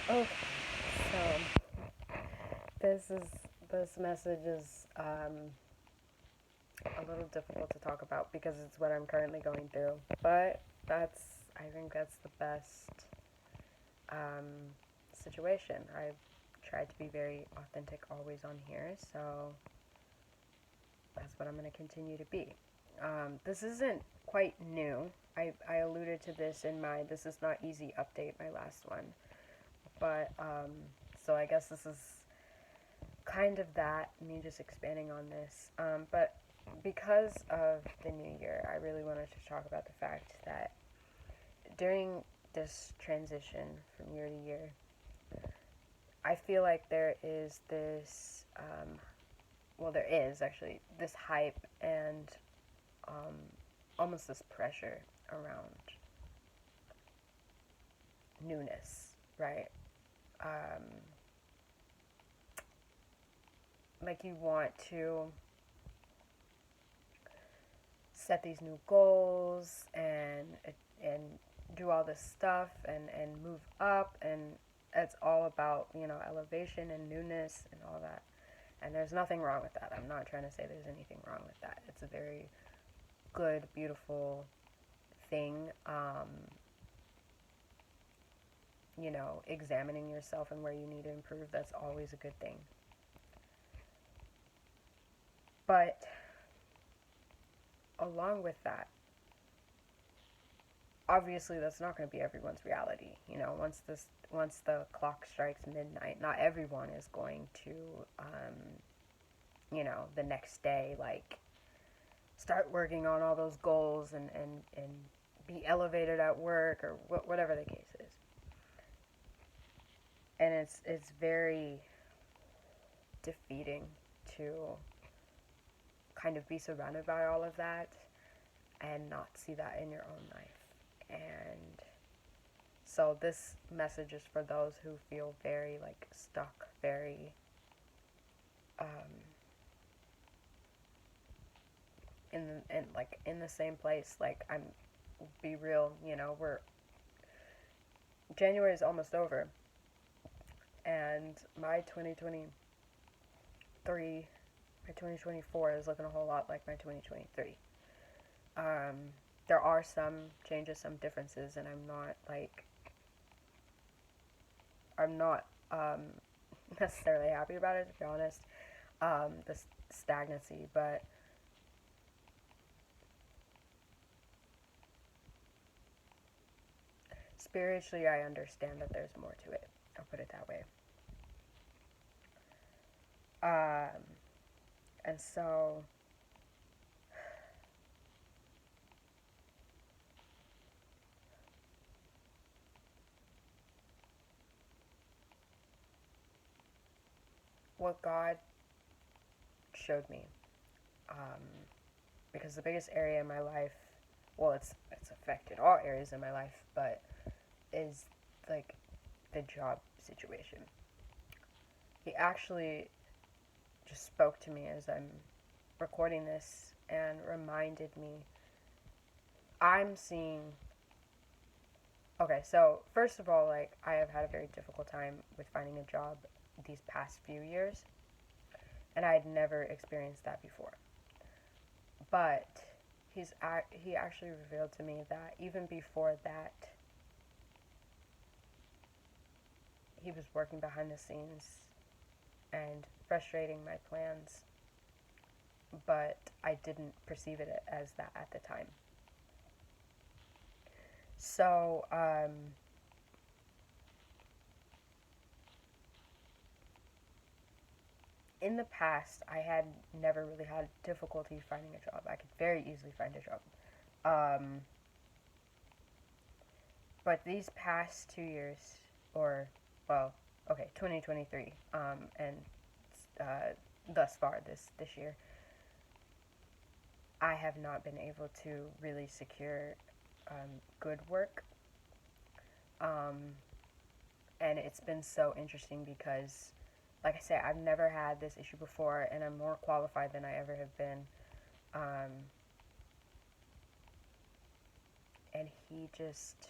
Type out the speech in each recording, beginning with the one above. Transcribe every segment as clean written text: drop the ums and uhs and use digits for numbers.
Okay, so this message is a little difficult to talk about because it's what I'm currently going through. But I think that's the best um, situation. I've tried to be very authentic always on here, so that's what I'm going to continue to be. This isn't quite new. I alluded to this in my This Is Not Easy update, my last one. But, so I guess this is kind of that, me just expanding on this. But because of the new year, I really wanted to talk about the fact that during this transition from year to year, I feel like there is this, well, there is actually this hype and um, almost this pressure around newness, right? Um, like you want to set these new goals and do all this stuff and move up, and it's all about, elevation and newness and all that. And there's nothing wrong with that. I'm not trying to say there's anything wrong with that. It's a very good, beautiful thing. Examining yourself and where you need to improve, that's always a good thing. But along with that, obviously that's not going to be everyone's reality. Once the clock strikes midnight, not everyone is going to, the next day, like, start working on all those goals and be elevated at work or whatever the case is. And it's very defeating to kind of be surrounded by all of that and not see that in your own life. And so this message is for those who feel very like stuck, very in the same place. Like, I'm be real, we're January is almost over, and my 2024 is looking a whole lot like my 2023. Um, there are some changes, some differences, and I'm not necessarily happy about it, to be honest. The stagnancy, but spiritually, I understand that there's more to it. I'll put it that way. Um, and so what God showed me, um, because the biggest area in my life, well, it's affected all areas in my life, but is like the job situation. He actually just spoke to me as I'm recording this and reminded me I'm seeing. Okay, so first of all, like, I have had a very difficult time with finding a job these past few years, and I had never experienced that before. But he actually revealed to me that even before that, he was working behind the scenes and frustrating my plans, but I didn't perceive it as that at the time. So, in the past, I had never really had difficulty finding a job. I could very easily find a job. Um, but these past 2 years, or, well, okay, 2023, and thus far this year, I have not been able to really secure good work. Um, and it's been so interesting because, like I said, I've never had this issue before, and I'm more qualified than I ever have been. Um, and he just,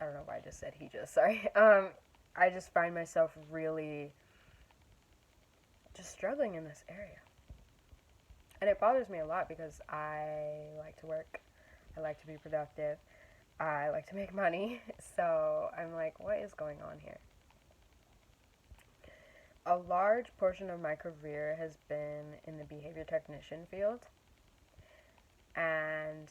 I don't know why I just said he just, sorry. I just find myself really just struggling in this area. And it bothers me a lot because I like to work, I like to be productive, I like to make money. So I'm like, what is going on here? A large portion of my career has been in the behavior technician field. And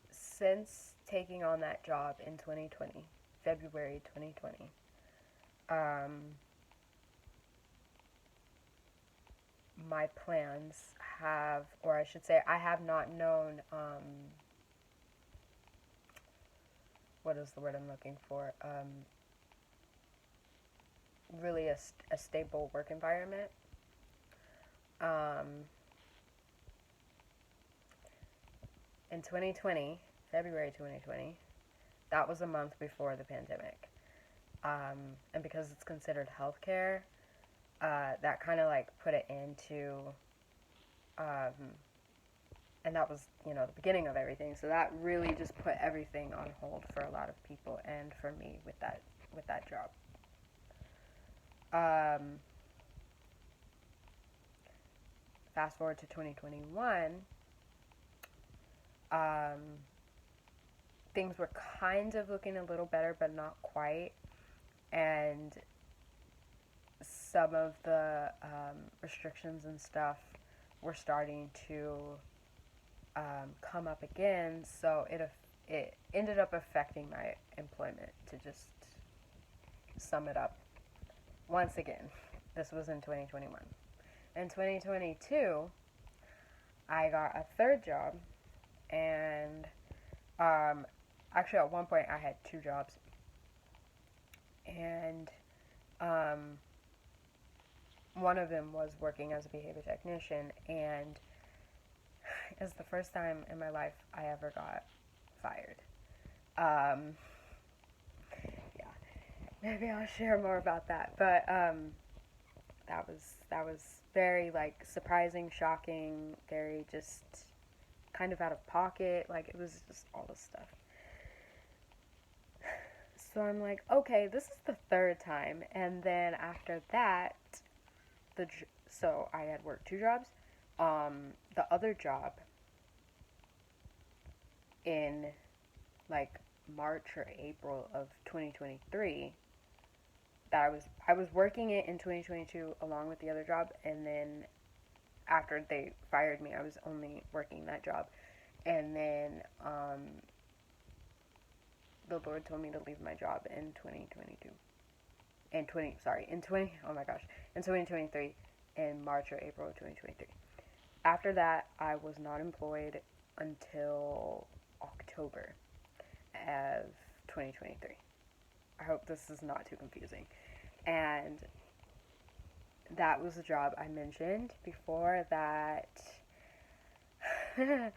since taking on that job in 2020, February 2020, my plans have, or I should say, I have not known, what is the word I'm looking for? Really a stable work environment. In 2020, February 2020, that was a month before the pandemic. And because it's considered healthcare, that kind of like put it into, and that was, the beginning of everything. So that really just put everything on hold for a lot of people and for me with that job. Fast forward to 2021, things were kind of looking a little better, but not quite. And some of the restrictions and stuff were starting to come up again, so it ended up affecting my employment. To just sum it up, once again, this was in 2021. In 2022, I got a third job, and actually at one point I had two jobs, and one of them was working as a behavior technician, and it's the first time in my life I ever got fired. Yeah, maybe I'll share more about that. But that was very like surprising, shocking, very just kind of out of pocket. Like it was just all this stuff. So I'm like, okay, this is the third time, and then after that, so I had worked two jobs. The other job in like March or April of 2023, that I was working it in 2022 along with the other job, and then after they fired me, I was only working that job, and then the Lord told me to leave my job in 2022. In 2023, in March or April of 2023. After that, I was not employed until October of 2023. I hope this is not too confusing. And that was the job I mentioned before that it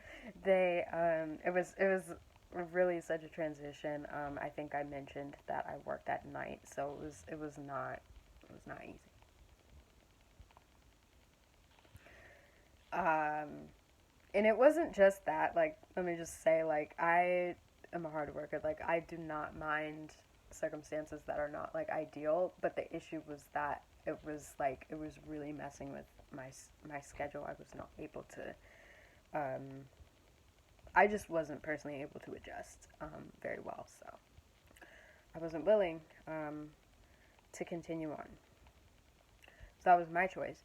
was really such a transition. I think I mentioned that I worked at night, so it was not easy. And it wasn't just that. Like, let me just say, like, I am a hard worker. Like, I do not mind circumstances that are not like ideal, but the issue was that it was really messing with my schedule. I was not able to. I just wasn't personally able to adjust very well, so I wasn't willing to continue on. So that was my choice.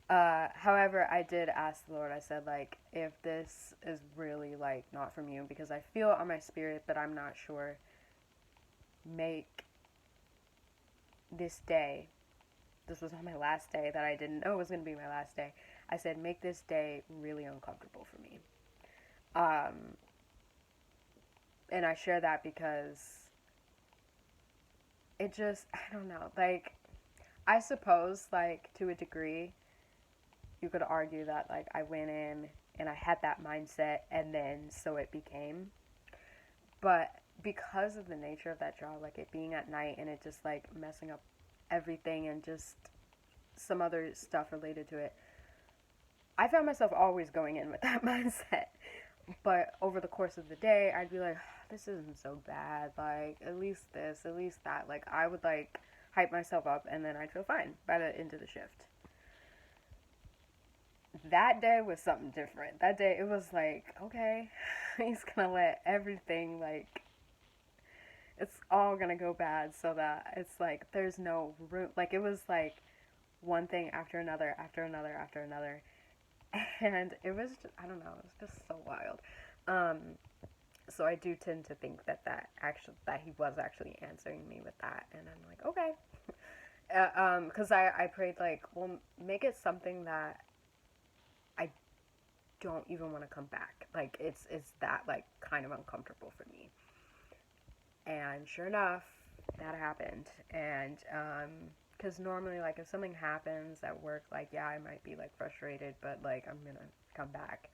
However, I did ask the Lord. I said, like, if this is really like not from you, because I feel it on my spirit, but I'm not sure. Make this day. This was on my last day that I didn't know it was going to be my last day. I said, make this day really uncomfortable for me. And I share that because it just, I don't know, like, I suppose, like, to a degree, you could argue that, like, I went in and I had that mindset and then so it became. But because of the nature of that job, like, it being at night and it just, like, messing up everything and just some other stuff related to it, I found myself always going in with that mindset. But over the course of the day, I'd be like, this isn't so bad. Like, at least this, at least that. Like, I would like hype myself up, and then I'd feel fine by the end of the shift. That day was something different. That day, it was like, okay, he's gonna let everything, like, it's all gonna go bad so that it's like, there's no room. Like, it was like one thing after another, after another, after another. And it was just, I don't know, it was just so wild. Um, so I do tend to think that that he was actually answering me with that, and I'm like, okay, because I prayed like, well, make it something that I don't even want to come back. Like it's that like kind of uncomfortable for me. And sure enough, that happened. And because normally like if something happens at work, like yeah, I might be like frustrated, but like I'm gonna come back.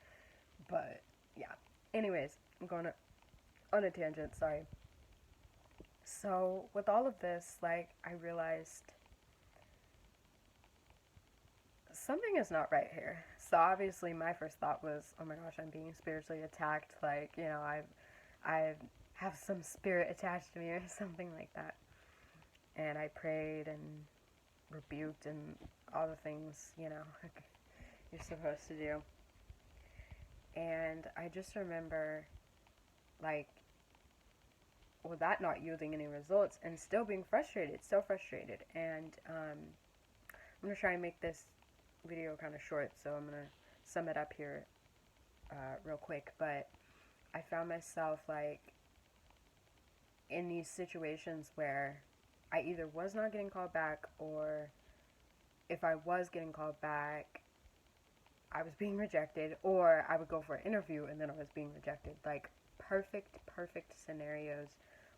But yeah. Anyways, I'm going on a tangent. Sorry. So with all of this, like I realized something is not right here. So obviously my first thought was, oh my gosh, I'm being spiritually attacked. Like, you know, I have some spirit attached to me or something like that. And I prayed and rebuked and all the things, you know, you're supposed to do. And I just remember, like, well, that not yielding any results and still being frustrated, so frustrated. And I'm going to try and make this video kind of short, so I'm going to sum it up here real quick. But I found myself, like, in these situations where I either was not getting called back, or if I was getting called back, I was being rejected, or I would go for an interview and then I was being rejected. Like, perfect scenarios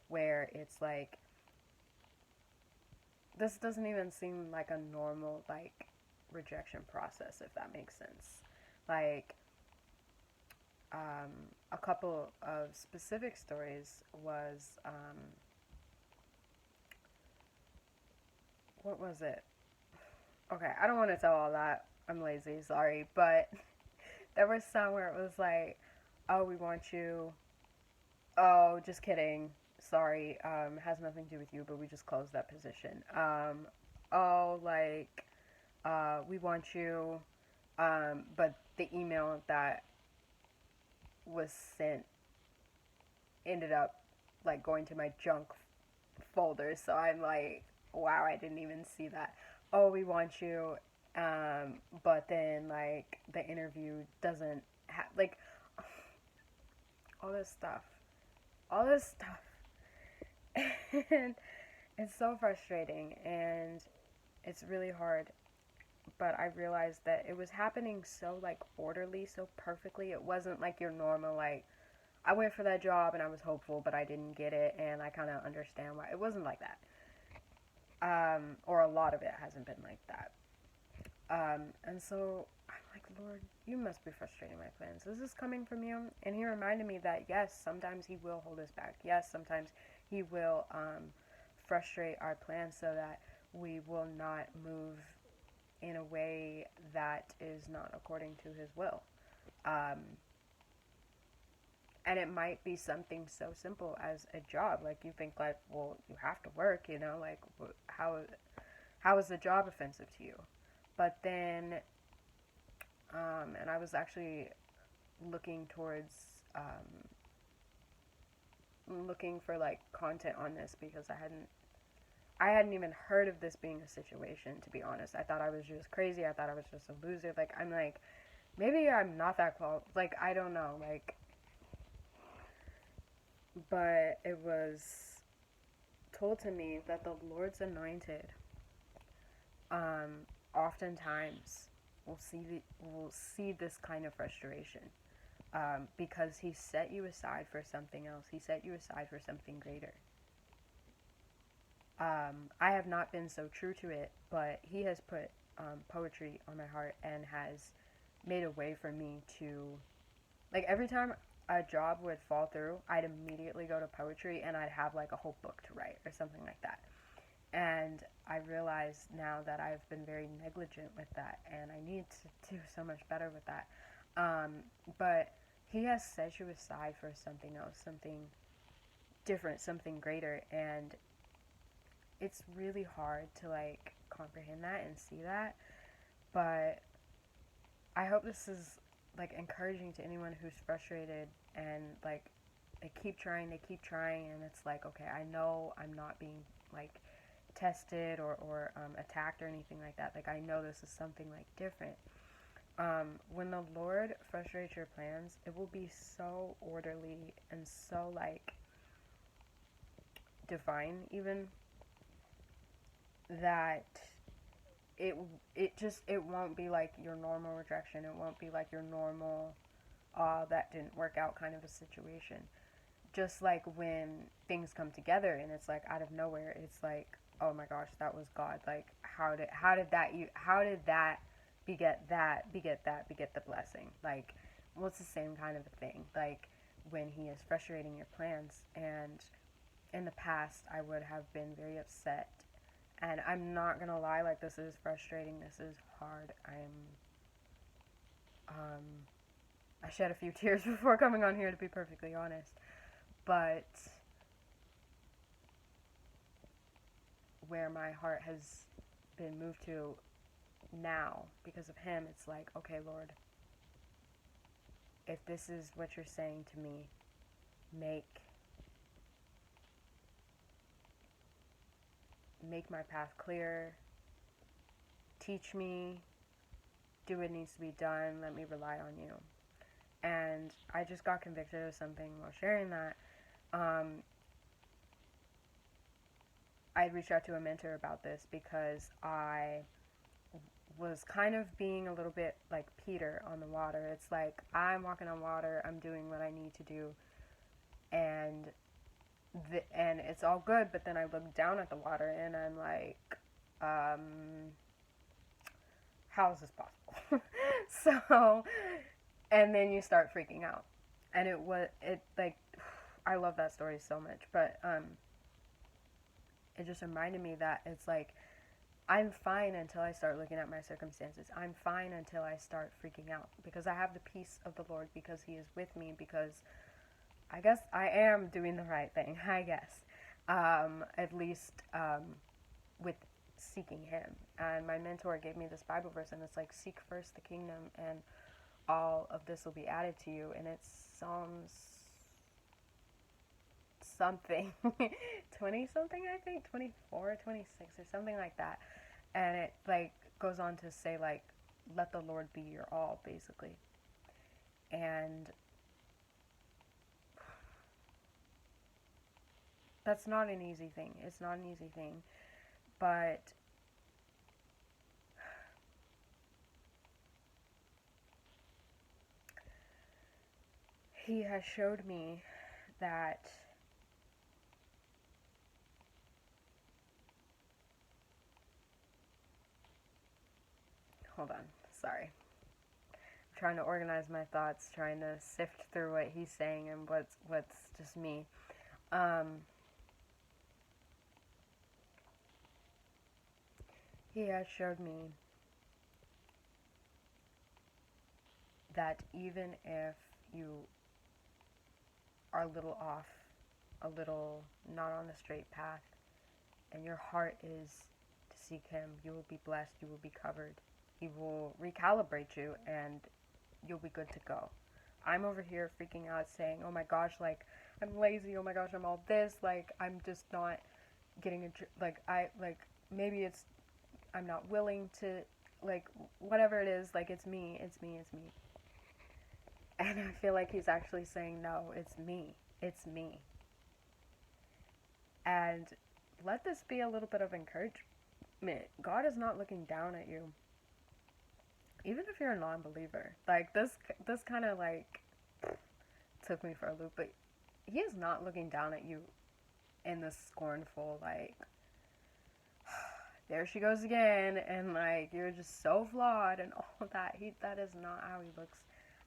where it's like, this doesn't even seem like a normal, like, rejection process, if that makes sense. Like, um, a couple of specific stories was, what was it? Okay, I don't want to tell all that. I'm lazy, sorry. But there was some where it was like, oh, we want you. Oh, just kidding. Sorry, has nothing to do with you, but we just closed that position. Oh, like, we want you, but the email that was sent ended up, like, going to my junk folder. So I'm like, wow, I didn't even see that. Oh, we want you, but then, like, the interview doesn't have, like, all this stuff. All this stuff. And it's so frustrating and it's really hard. But I realized that it was happening so like orderly, so perfectly. It wasn't like your normal like I went for that job and I was hopeful, but I didn't get it, and I kind of understand why. It wasn't like that. Or a lot of it hasn't been like that. And so I'm like, Lord, you must be frustrating my plans. Is this coming from you? And he reminded me that yes, sometimes he will hold us back. Yes, sometimes he will frustrate our plans so that we will not move in a way that is not according to his will. Um, and it might be something so simple as a job. Like you think like, well, you have to work, you know, like how is the job offensive to you? But then, and I was actually looking towards looking for like content on this because I hadn't even heard of this being a situation, to be honest. I thought I was just crazy. I thought I was just a loser. Like, I'm like, maybe I'm not that like, I don't know, like, but it was told to me that the Lord's anointed, oftentimes will see this kind of frustration, because he set you aside for something else. He set you aside for something greater. I have not been so true to it, but he has put poetry on my heart and has made a way for me to, like, every time a job would fall through, I'd immediately go to poetry and I'd have like a whole book to write or something like that. And I realize now that I've been very negligent with that, and I need to do so much better with that. But he has set you aside for something else, something different, something greater. And it's really hard to like comprehend that and see that. But I hope this is like encouraging to anyone who's frustrated and like they keep trying, and it's like, okay, I know I'm not being like tested or attacked or anything like that. Like, I know this is something like different. When the Lord frustrates your plans, it will be so orderly and so like divine, even that it it won't be like your normal rejection. It won't be like your normal, that didn't work out kind of a situation. Just like when things come together and it's like out of nowhere, it's like, oh my gosh, that was God. Like, how did that beget the blessing? Like, well, it's the same kind of a thing. Like, when He is frustrating your plans, and in the past I would have been very upset, and I'm not gonna lie, like, this is frustrating, this is hard. I shed a few tears before coming on here, to be perfectly honest. But where my heart has been moved to now because of Him, it's like, okay, Lord, if this is what you're saying to me, make my path clear, teach me, do what needs to be done, let me rely on you. And I just got convicted of something while sharing that. I reached out to a mentor about this because I was kind of being a little bit like Peter on the water. It's like, I'm walking on water, I'm doing what I need to do, and and it's all good. But then I look down at the water and I'm like, how is this possible? So, and then you start freaking out, and it like, I love that story so much. But it just reminded me that it's like, I'm fine until I start looking at my circumstances. I'm fine until I start freaking out, because I have the peace of the Lord, because He is with me, because I guess I am doing the right thing, I guess. At least with seeking Him. And my mentor gave me this Bible verse, and it's like, seek first the kingdom, and all of this will be added to you. And it's Psalms something, 20 something, I think, 24, 26, or something like that. And it like goes on to say, like, let the Lord be your all, basically. And that's not an easy thing. It's not an easy thing. But He has showed me that hold on, sorry. I'm trying to organize my thoughts, trying to sift through what He's saying and what's just me. He has showed me that even if you are a little off, a little not on the straight path, and your heart is to seek Him, you will be blessed, you will be covered. He will recalibrate you, and you'll be good to go. I'm over here freaking out saying, oh my gosh, like, I'm lazy, oh my gosh, I'm all this, like, I'm just not getting maybe it's, I'm not willing to, like, whatever it is, like, it's me. And I feel like He's actually saying, no, it's me. And let this be a little bit of encouragement. God is not looking down at you. Even if you're a non-believer. Like, this kind of, like, took me for a loop. But He is not looking down at you in this scornful, like, there she goes again, and, like, you're just so flawed and all of that. That is not how He looks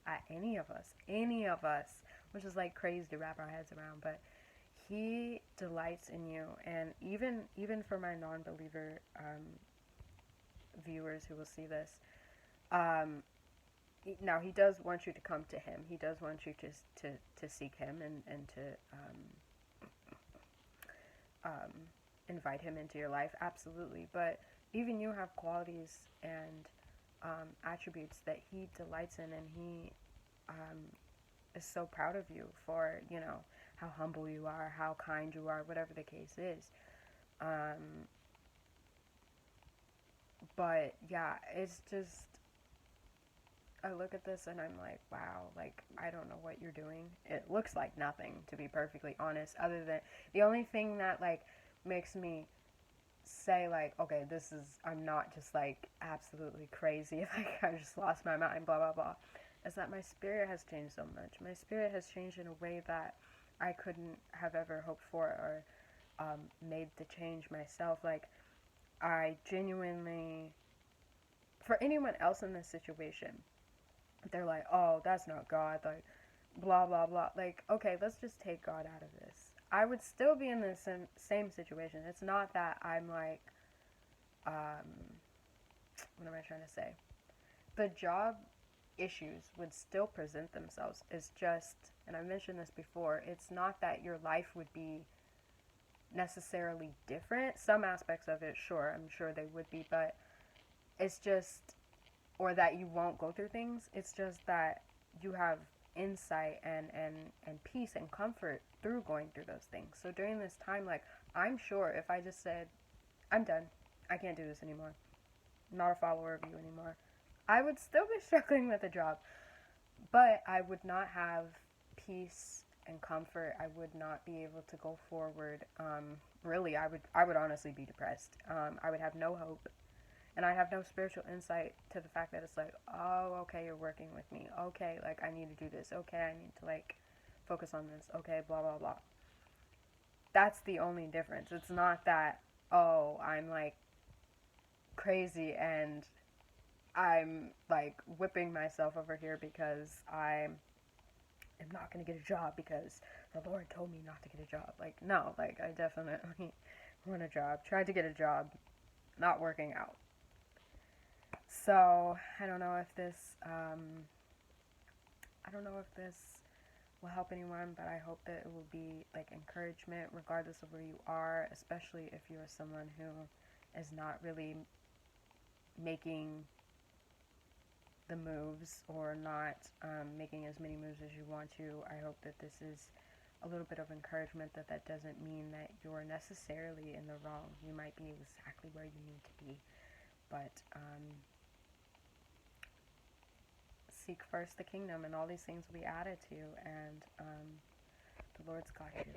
at any of us, which is, like, crazy to wrap our heads around. But He delights in you. And even for my non-believer viewers who will see this, now he does want you to come to him. He does want you to seek him and to um, invite him into your life, absolutely. But even you have qualities and attributes that he delights in, and he is so proud of you for, how humble you are, how kind you are, whatever the case is. But yeah, it's just, I look at this and I'm like, wow, like, I don't know what you're doing. It looks like nothing, to be perfectly honest, other than the only thing that, like, makes me say, like, okay, I'm not just, like, absolutely crazy, like, I just lost my mind, blah, blah, blah, is that my spirit has changed so much. My spirit has changed in a way that I couldn't have ever hoped for or made the change myself. Like, I genuinely, for anyone else in this situation, they're like, oh, that's not God, like, blah, blah, blah. Like, okay, let's just take God out of this. I would still be in the same situation. It's not that I'm like, what am I trying to say? The job issues would still present themselves. It's just, and I mentioned this before, it's not that your life would be necessarily different. Some aspects of it, sure, I'm sure they would be, but it's just, or that you won't go through things. It's just that you have insight and peace and comfort through going through those things. So during this time, like, I'm sure if I just said, I'm done, I can't do this anymore, I'm not a follower of you anymore, I would still be struggling with a job, but I would not have peace and comfort. I would not be able to go forward. Really, I would honestly be depressed. I would have no hope, and I have no spiritual insight to the fact that it's like, oh, okay, you're working with me. Okay, like, I need to do this. Okay, I need to, like, focus on this. Okay, blah, blah, blah. That's the only difference. It's not that, oh, I'm, like, crazy and I'm, like, whipping myself over here because I am not going to get a job because the Lord told me not to get a job. Like, no, like, I definitely want a job. Tried to get a job, not working out. So, I don't know if this will help anyone, but I hope that it will be, like, encouragement regardless of where you are, especially if you're someone who is not really making the moves or not making as many moves as you want to. I hope that this is a little bit of encouragement, that doesn't mean that you're necessarily in the wrong. You might be exactly where you need to be, but seek first the kingdom, and all these things will be added to you, and the Lord's got you.